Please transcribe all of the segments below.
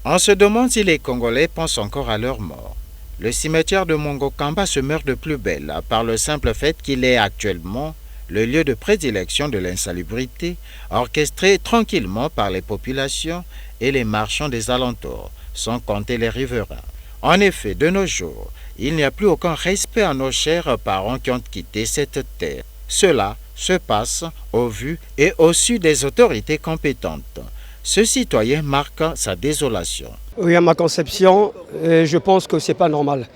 On se demande si les Congolais pensent encore à leur mort. Le cimetière de Mongokamba se meurt de plus belle par le simple fait qu'il est actuellement le lieu de prédilection de l'insalubrité, orchestré tranquillement par les populations et les marchands des alentours, sans compter les riverains. En effet, de nos jours, il n'y a plus aucun respect à nos chers parents qui ont quitté cette terre. Cela se passe au vu et au su des autorités compétentes. Ce citoyen marque sa désolation. Oui, à ma conception, je pense que ce n'est pas normal.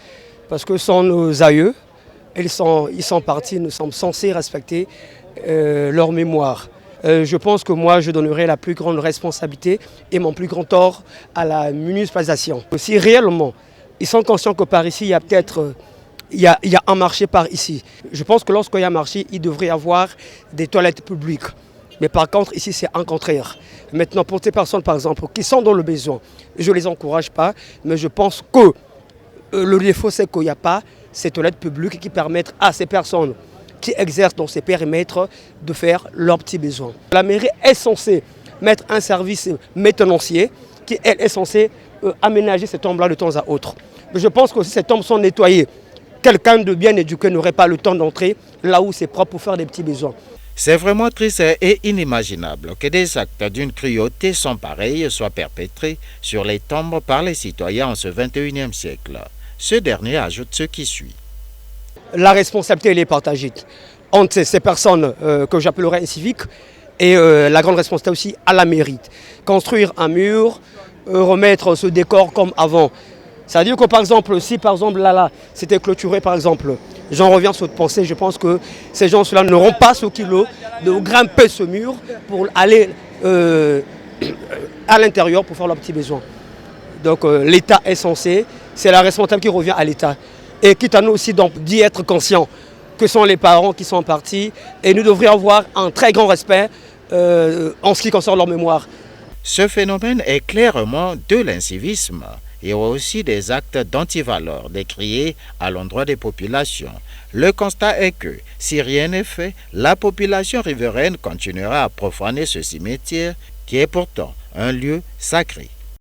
Parce que ce sont nos aïeux, ils sont partis, nous sommes censés respecter leur mémoire. Je pense que moi, je donnerai la plus grande responsabilité et mon plus grand tort à la municipalisation. Si réellement, ils sont conscients que par ici, il y a peut-être il y a un marché par ici. Je pense que lorsqu'il y a un marché, il devrait y avoir des toilettes publiques. Mais par contre, ici, c'est un contraire. Maintenant, pour ces personnes, par exemple, qui sont dans le besoin, je ne les encourage pas, mais je pense que le défaut, c'est qu'il n'y a pas ces toilettes publiques qui permettent à ces personnes qui exercent dans ces périmètres de faire leurs petits besoins. La mairie est censée mettre un service maintenancier qui elle, est censé aménager ces tombes-là de temps à autre. Mais je pense que si ces tombes sont nettoyées, quelqu'un de bien éduqué n'aurait pas le temps d'entrer là où c'est propre pour faire des petits besoins. C'est vraiment triste et inimaginable que des actes d'une cruauté sans pareille soient perpétrés sur les tombes par les citoyens en ce 21e siècle. Ce dernier ajoute ce qui suit. La responsabilité elle est partagée entre ces personnes que j'appellerais inciviques et la grande responsabilité aussi à la mairie. Construire un mur, remettre ce décor comme avant. C'est-à-dire que par exemple, si par exemple là c'était clôturé par exemple, j'en reviens sur cette pensée, je pense que ces gens-là n'auront pas ce kilo de grimper ce mur pour aller à l'intérieur pour faire leurs petits besoins. Donc l'État est censé, c'est la responsabilité qui revient à l'État. Et quitte à nous aussi d'y être conscients que sont les parents qui sont partis et nous devrions avoir un très grand respect en ce qui concerne leur mémoire. Ce phénomène est clairement de l'incivisme. Il y a aussi des actes d'antivaleur décriés à l'endroit des populations. Le constat est que, si rien n'est fait, la population riveraine continuera à profaner ce cimetière qui est pourtant un lieu sacré.